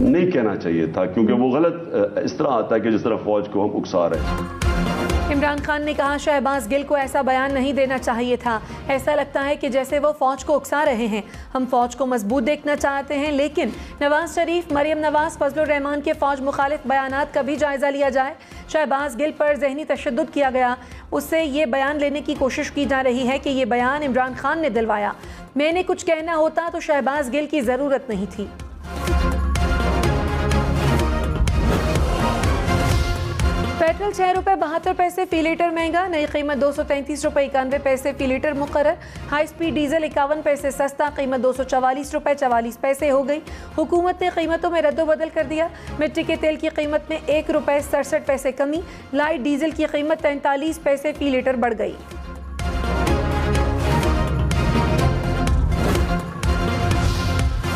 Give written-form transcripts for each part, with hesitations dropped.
नहीं कहना चाहिए था, क्योंकि वो गलत इस तरह आता है कि जिस तरह फौज को हम उकसा रहे हैं। इमरान खान ने कहा शहबाज गिल को ऐसा बयान नहीं देना चाहिए था। ऐसा लगता है कि जैसे वो फौज को उकसा रहे हैं। हम फौज को मजबूत देखना चाहते हैं, लेकिन नवाज शरीफ, मरियम नवाज, फजलुर रहमान के फौज मुखालिफ बयानात का भी जायजा लिया जाए। शहबाज गिल पर जहनी तशद्दुद किया गया, उससे ये बयान लेने की कोशिश की जा रही है कि ये बयान इमरान खान ने दिलवाया। मैंने कुछ कहना होता तो शहबाज गिल की जरूरत नहीं थी। पेट्रोल 6 रुपये 72 पैसे फी लीटर महंगा, नई कीमत 233 रुपये 91 पैसे फी लीटर मुकर्रर। हाई स्पीड डीजल 51 पैसे सस्ता, कीमत 244 रुपये 44 पैसे हो गई। हुकूमत ने कीमतों में रद्दोबदल कर दिया। मिट्टी के तेल की कीमत में 1 रुपये 67 पैसे कमी, लाइट डीजल की कीमत 43 पैसे फी लीटर बढ़ गई।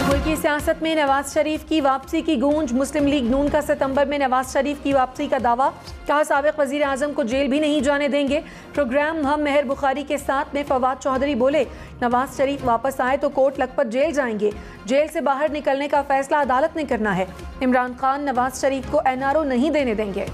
मुल्की सियासत में नवाज शरीफ की वापसी की गूंज। मुस्लिम लीग नून का सितंबर में नवाज शरीफ की वापसी का दावा, कहा साबिक वजीर आजम को जेल भी नहीं जाने देंगे। प्रोग्राम हम मेहर बुखारी के साथ में फवाद चौधरी बोले नवाज शरीफ वापस आए तो कोर्ट लखपत जेल जाएंगे। जेल से बाहर निकलने का फैसला अदालत ने करना है। इमरान खान नवाज शरीफ को NRO नहीं देने देंगे।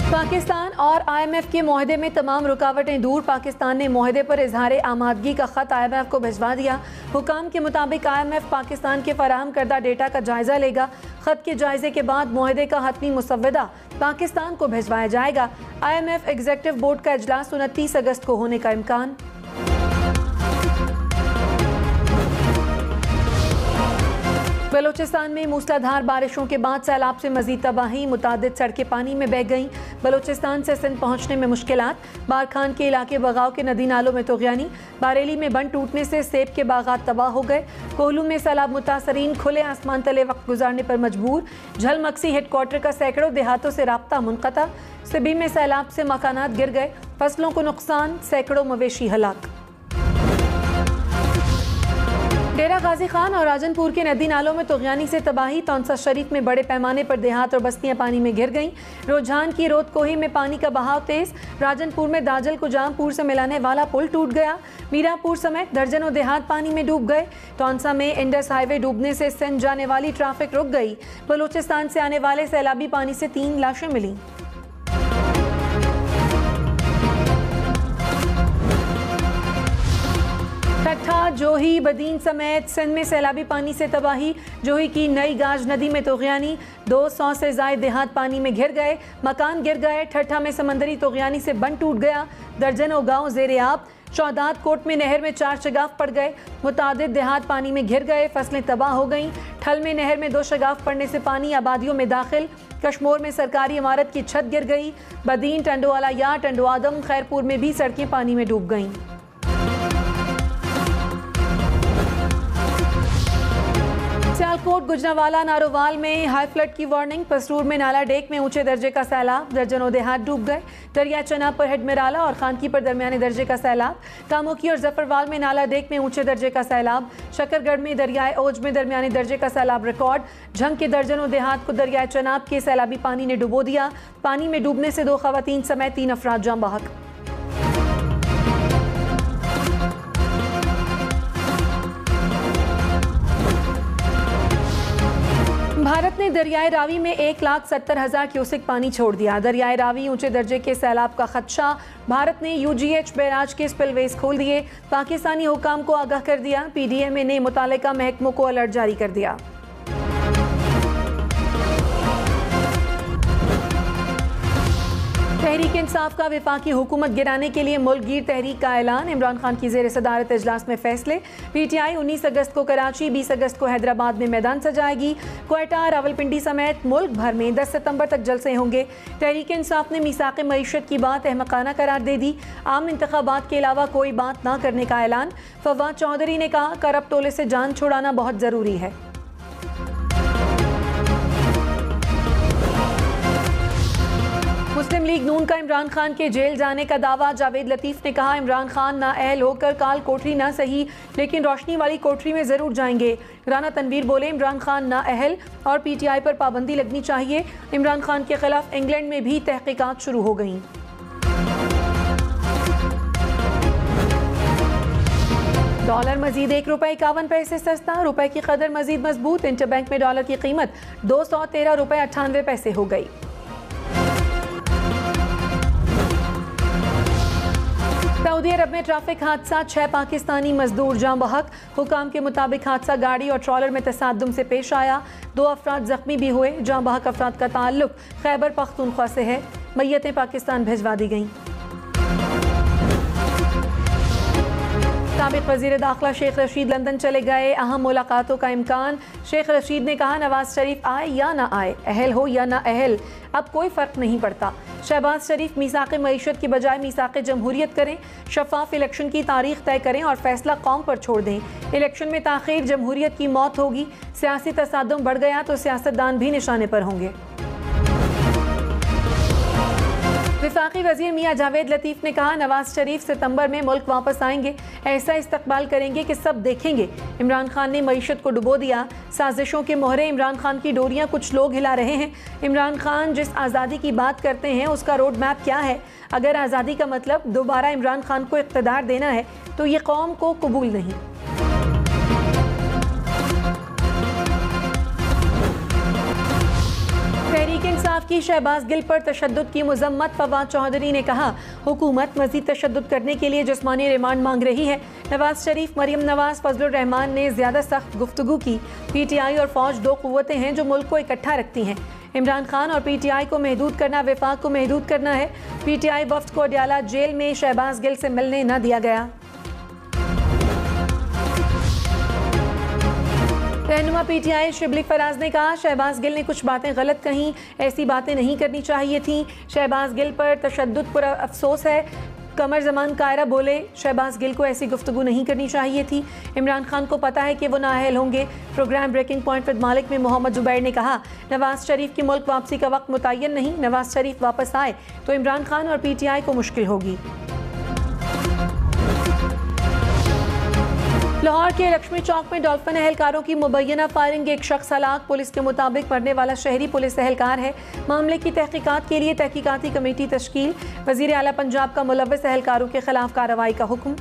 पाकिस्तान और IMF के मुआहदे में तमाम रुकावटें दूर। पाकिस्तान ने मुआहदे पर इजहार आमादगी का ख़त IMF को भिजवा दिया। हुकाम के मुताबिक IMF पाकिस्तान के फराहम करदा डेटा का जायजा लेगा। ख़त के जायजे के बाद मुआहदे का हतमी मुसव्वदा पाकिस्तान को भिजवाया जाएगा। IMF एग्जीक्यूटिव बोर्ड का इजलास 29 अगस्त को होने का इम्कान। बलोचिस्तान में मूसलाधार बारिशों के बाद सैलाब से मजीद तबाही, मुतादिद सड़कें पानी में बह गईं। बलोचिस्तान से सिंध पहुंचने में मुश्किलात, बारखान के इलाके बगाव के नदी नालों में तुग़यानी। बारेली में बंद टूटने से सेब के बागात तबाह हो गए। कोहलू में सैलाब मुतासरीन खुले आसमान तले वक्त गुजारने पर मजबूर। झलमक्सी हेडक्वार्टर का सैकड़ों देहातों से राब्ता मुनक़ता। सिबी में सैलाब से मकानात गिर गए, फसलों को नुकसान, सैकड़ों मवेशी हलाक। डेरा गाजी खान और राजनपुर के नदी नालों में तुग़यानी से तबाही। तौंसा शरीफ में बड़े पैमाने पर देहात और बस्तियां पानी में घिर गईं। रुझान की रोद कोही में पानी का बहाव तेज। राजनपुर में दाजल को जामपुर से मिलाने वाला पुल टूट गया। मीरापुर समेत दर्जनों देहात पानी में डूब गए। तौंसा में इंडस हाईवे डूबने से सिंध जाने वाली ट्रैफिक रुक गई। बलूचिस्तान से आने वाले सैलाबी पानी से 3 लाशें मिली। ठट्ठा, जोही, बदीन समेत सिंध में सैलाबी पानी से तबाही। जोही की नई गाज नदी में तुग़यानी, 200 से ज़ायद देहात पानी में घिर गए, मकान गिर गए। ठट्ठा में समंदरी तुग़यानी से बंद टूट गया, दर्जनों गांव ज़ेरे आब। शौदात कोट में नहर में 4 शगाफ पड़ गए, मुतादिद देहात पानी में घिर गए, फसलें तबाह हो गईं। ठल में नहर में 2 शगाफ पड़ने से पानी आबादियों में दाखिल। कश्मोर में सरकारी इमारत की छत गिर गई। बदीन, टंडोवाला या टंडोआदम, खैरपुर में भी सड़कें पानी में डूब गईं। सियालकोट, गुजरावाला, नारोवाल में हाई फ्लड की वार्निंग। पसरूर में नाला डेक में ऊंचे दर्जे का सैलाब, दर्जनों देहात डूब गए। दरिया चना पर हेडमिराला और खानकी पर दरमियाने दर्जे का सैलाब। कामोकी और जफरवाल में नाला डेक में ऊंचे दर्जे का सैलाब। शकरगढ़ में दरियाए ओज में दरमियाने दर्जे का सैलाब रिकॉर्ड। झंग के दर्जनों देहात को दरियाए चनाब के सैलाबी पानी ने डुबो दिया। पानी में डूबने से 2 खवातीन समेत 3 अफराद जाँ बहक। भारत ने दरियाए रावी में 1,70,000 क्यूसेक पानी छोड़ दिया। दरियाए रावी ऊंचे दर्जे के सैलाब का खदशा। भारत ने UGH बैराज के स्पिलवेज खोल दिए। पाकिस्तानी हुकाम को आगाह कर दिया। PDMA ने मुतालिका महकमों को अलर्ट जारी कर दिया। तहरीक इंसाफ का वफाकी हुकूमत गिराने के लिए मुल्क गिर तहरीक का ऐलान। इमरान खान की ज़ेर सदारत इजलास में फैसले। PTI 19 अगस्त को कराची, 20 अगस्त को हैदराबाद में मैदान सजाएगी। क्वेटा, रावलपिंडी समेत मुल्क भर में 10 सितंबर तक जलसे होंगे। तहरीक इंसाफ ने मीसाक़ मईशत की बात अहमकाना करार दे दी। आम इंतखाबात के अलावा कोई बात ना करने का ऐलान। फवाद चौधरी ने कहा करब तोले से जान छुड़ाना बहुत ज़रूरी है। मुस्लिम लीग नून का इमरान खान के जेल जाने का दावा। जावेद लतीफ़ ने कहा इमरान खान नाअहल होकर काल कोठरी ना सही लेकिन रोशनी वाली कोठरी में ज़रूर जाएंगे। राना तनवीर बोले इमरान खान नाअहल और PTI पर पाबंदी लगनी चाहिए। इमरान खान के खिलाफ इंग्लैंड में भी तहकीकात शुरू हो गईं। डॉलर मजीद ₹1.51 सस्ता, रुपए की कदर मजीद मजबूत। इंटरबैंक में डॉलर की कीमत ₹213.98 हो गई। सऊदी अरब में ट्रैफिक हादसा, 6 पाकिस्तानी मजदूर जाँ बहक। हुकाम के मुताबिक हादसा गाड़ी और ट्रॉलर में तसादुम से पेश आया। 2 अफराद जख्मी भी हुए। जाँ बहक अफराद का ताल्लुक खैबर पख्तूनख्वा से है। मैयतें पाकिस्तान भिजवा दी गईं। साबिक वज़ीर दाखिला शेख रशीद लंदन चले गए, अहम मुलाकातों का इम्कान। शेख रशीद ने कहा, नवाज शरीफ आए या ना आए, अहल हो या ना अहल, अब कोई फ़र्क नहीं पड़ता। शहबाज शरीफ मीसाक़ मईशत की बजाय मीसाक़ जमहूरियत करें, शफाफ इलेक्शन की तारीख तय करें और फैसला कौम पर छोड़ दें। इलेक्शन में ताख़ीर जमहूरियत की मौत होगी। सियासी तसादुम बढ़ गया तो सियासतदान भी निशाने पर होंगे। वफाकी वज़ीर मियाँ जावेद लतीफ़ ने कहा, नवाज शरीफ सितंबर में मुल्क वापस आएंगे, ऐसा इस्तकबाल करेंगे कि सब देखेंगे। इमरान खान ने मईशत को डुबो दिया, साजिशों के मोहरे इमरान खान की डोरियां कुछ लोग हिला रहे हैं। इमरान खान जिस आज़ादी की बात करते हैं उसका रोड मैप क्या है? अगर आज़ादी का मतलब दोबारा इमरान खान को इक़्तिदार देना है तो ये कौम को कबूल नहीं। तहरीक इंसाफ की शहबाज गिल पर तशद्दुद की मुज़म्मत। फवाद चौधरी ने कहा, हुकूमत मज़ीद तशद्दुद करने के लिए जिस्मानी रिमांड मांग रही है। नवाज शरीफ, मरियम नवाज, फजलुर रहमान ने ज़्यादा सख्त गुफ्तगू की। PTI और फौज 2 क़ुव्वतें हैं जो मुल्क को इकट्ठा रखती हैं। इमरान खान और PTI को महदूद करना वफाक को महदूद करना है। PTI वफ्द को अडयाला जेल में शहबाज गिल से मिलने न दिया गया। रहनुमा PTI शिबली फराज ने कहा, शहबाज गिल ने कुछ बातें गलत कहीं, ऐसी बातें नहीं करनी चाहिए थी। शहबाज गिल पर तशद्दुद पर अफसोस है। कमर जमान कायरा बोले, शहबाज गिल को ऐसी गुफ्तगू नहीं करनी चाहिए थी। इमरान खान को पता है कि वो नाअहल होंगे। प्रोग्राम ब्रेकिंग पॉइंट विद मालिक में मोहम्मद जुबैर ने कहा, नवाज शरीफ की मुल्क वापसी का वक्त मुतय्यन नहीं। नवाज शरीफ वापस आए तो इमरान खान और PTI को मुश्किल होगी। लाहौर के लक्ष्मी चौक में डॉल्फिन एहलकारों की मुबैना फायरिंग, एक शख्स हलाक। पुलिस के मुताबिक मरने वाला शहरी पुलिस एहलकार है। मामले की तहकीकात के लिए तहकीकाती कमेटी तश्कील। वज़ीर आला पंजाब का मुलव्वस एहलकारों के खिलाफ कार्रवाई का हुक्म।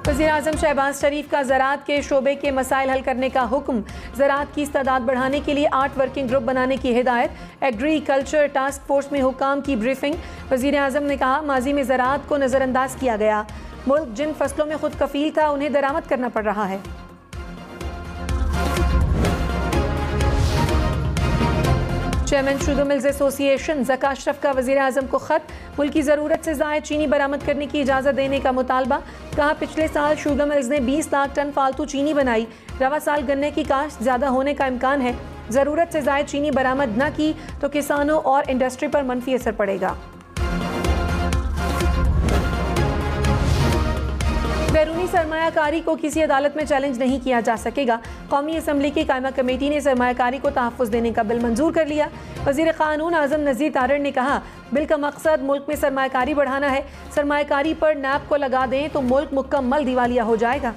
वज़ीर आज़म शहबाज शरीफ का ज़राअत के शोबे के मसाइल हल करने का हुक्म। ज़राअत की इस्तादाद बढ़ाने के लिए 8 वर्किंग ग्रुप बनाने की हिदायत। एग्रीकल्चर टास्क फोर्स में हुकाम की ब्रीफिंग। वज़ीर आज़म ने कहा, माजी में ज़राअत को नज़रअंदाज किया गया। मुल्क जिन फसलों में खुद कफील था उन्हें दरामद करना पड़ रहा है। Chairman sugar mills association Zaka Ashraf का वज़ीर आज़म को ख़त। मुल्की ज़रूरत से ज़ायद चीनी बरामद करने की इजाज़त देने का मुतालबा। कहा, पिछले साल शुगर मिल्स ने 20 लाख टन फालतू चीनी बनाई। रवा साल गन्ने की काश्त ज़्यादा होने का इम्कान है। ज़रूरत से ज़ायद चीनी बरामद न की तो किसानों और इंडस्ट्री पर मनफी असर पड़ेगा। बैरूनी सरमायाकारी को किसी अदालत में चैलेंज नहीं किया जा सकेगा। कौमी असम्बली की कायमा कमेटी ने सरमायाकारी को तहफ़्फ़ुज़ देने का बिल मंजूर कर लिया। वज़ीर क़ानून आज़म नज़ीर तारड़ ने कहा, बिल का मकसद मुल्क में सरमायाकारी बढ़ाना है। सरमायाकारी पर नैब को लगा दें तो मुल्क मुकम्मल दिवालिया हो जाएगा।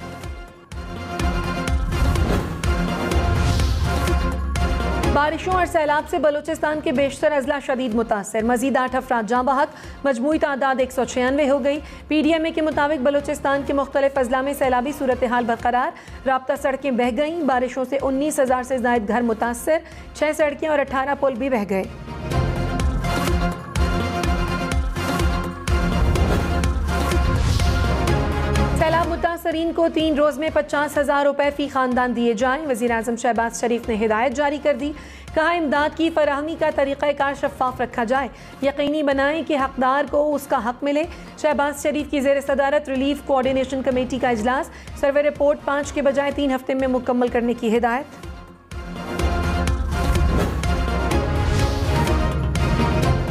बारिशों और सैलाब से बलूचिस्तान के बेशतर अजला शदीद मुतासर। मजीद 8 अफराद जाँ बहक, मजमूई तादाद 196 हो गई। PDMA के मुताबिक बलूचिस्तान के मुख्तलिफ अजला में सैलाबी सूरत हाल बरकरार। राब्ता सड़कें बह गईं। बारिशों से 19,000 से ज़ायद घर मुतासर। 6 सड़कें और 18 पुल भी बह गए। सैलाब मुतासरीन को 3 रोज़ में 50,000 रुपये फ़ी ख़ानदान दिए जाएँ। वज़ीर आज़म शहबाज शरीफ ने हिदायत जारी कर दी। कहा, इमदाद की फराहमी का तरीक़ाकार शफ़ाफ़ रखा जाए। यकीनी बनाएं कि हक़दार को उसका हक़ मिले। शहबाज शरीफ की ज़ेर सदारत रिलीफ कोऑर्डिनेशन कमेटी का इजलास। सर्वे रिपोर्ट 5 के बजाय 3 हफ्ते में मुकम्मल करने की हिदायत।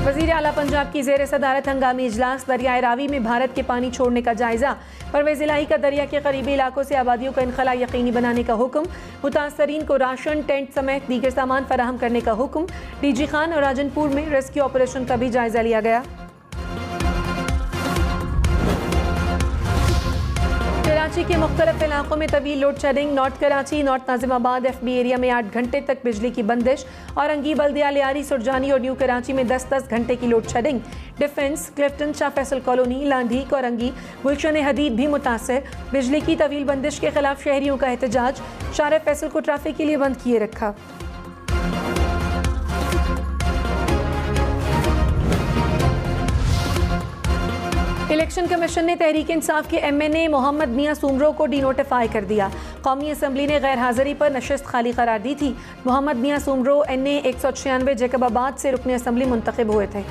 वज़ीर आला पंजाब की ज़ेर सदारत हंगामी इजलास। दरियाए रावी में भारत के पानी छोड़ने का जायज़ा। परवेज़ इलाही का दरिया के करीबी इलाकों से आबादियों का इनखला यकीनी बनाने का हुक्म। मुतासरीन को राशन, टेंट समेत दीगर सामान फराहम करने का हुक्म। DG खान और राजनपुर में रेस्क्यू ऑपरेशन का भी जायज़ा लिया गया। कराची के मुख्तलिफ इलाकों में तवील load shedding. North Karachi, north Nazimabad FB area में 8 घंटे तक बिजली की बंदिश। औरंगी, बल्दिया, लियारी, सुरजानी और न्यू कराची में 10-10 घंटे की load shedding. Defence, Clifton, Shah Faisal colony, Landhi, Korangi, Gulshan Hadeed भी मुतासर। बिजली की तवील बंदिश के खिलाफ शहरियों का एहतजाज। शाह फैसल को ट्रैफिक के लिए बंद किए रखा। इलेक्शन कमीशन ने तहरीक इंसाफ के MNA मोहम्मद मियां सुमरो को डिनोटिफाई कर दिया। कौमी असम्बली ने गैर हाजिरी पर नशिस्त खाली करार दी थी। मोहम्मद मियां सुमरो NA 196 जैकबाबाद से रुकने असम्बली मुंतखब हुए थे।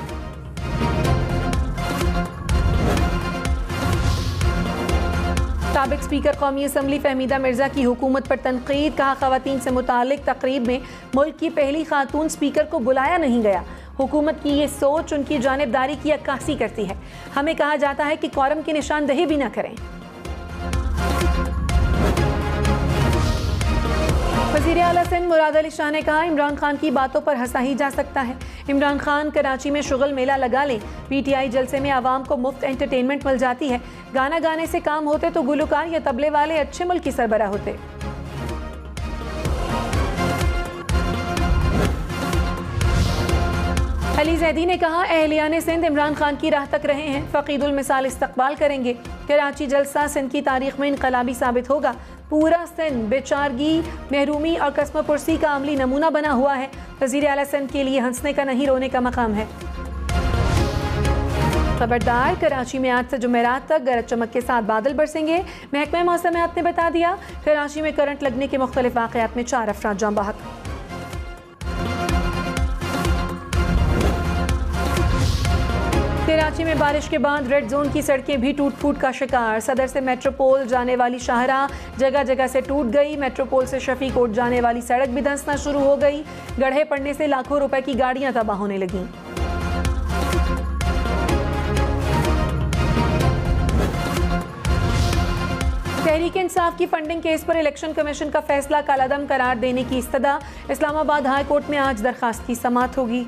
साबिक स्पीकर कौमी असम्बली फहमीदा मिर्जा की हुकूमत पर तनकीद। कहा, खवातीन से मुतालिक तकरीब में मुल्क की पहली खातून स्पीकर को बुलाया नहीं गया। हुकूमत की ये सोच उनकी जानिबदारी की अक्कासी करती है। हमें कहा जाता है कि कौरम की निशानदही भी न करें। वज़ीर आला सिंध मुराद अली शाह ने कहा, इमरान खान की बातों पर हंसा ही जा सकता है। इमरान खान कराची में शुगल मेला लगा लें। PTI जलसे में आवाम को मुफ्त एंटरटेनमेंट मिल जाती है। गाना गाने से काम होते तो गुलकार या तबले वाले अच्छे मुल्क की सरबराह होते। अली जैदी ने कहा, अहलियाने सिंध इमरान खान की राह तक रहे हैं, फकीदुल मिसाल इस्तकबाल करेंगे। कराची जलसा सिंध की तारीख में इनकलाबी साबित होगा। पूरा सिंध बेचारगी, महरूमी और कसमपुरसी का अमली नमूना बना हुआ है। वज़ीर आला सिंध के लिए हंसने का नहीं रोने का मकाम है। खबरदार, कराची में आज से जुमेरात तक गरज चमक के साथ बादल बरसेंगे। महकमा मौसमियात ने बता दिया, कराची में करंट लगने के मुख्तलिफ वाक़यात में 4 अफराद जान बहक। कराची में बारिश के बाद रेड जोन की सड़कें भी टूट फूट का शिकार। सदर से मेट्रोपोल जाने वाली शाहराह जगह जगह से टूट गई। मेट्रोपोल से शफी कोट जाने वाली सड़क भी धंसना शुरू हो गई। गड्ढे पड़ने से लाखों रुपए की गाड़ियां तबाह होने लगीं। तहरीक इंसाफ की फंडिंग केस पर इलेक्शन कमीशन का फैसला कलादम करार देने की इस्तदा। इस्लामाबाद हाई कोर्ट में आज दरखास्त की समाअत होगी।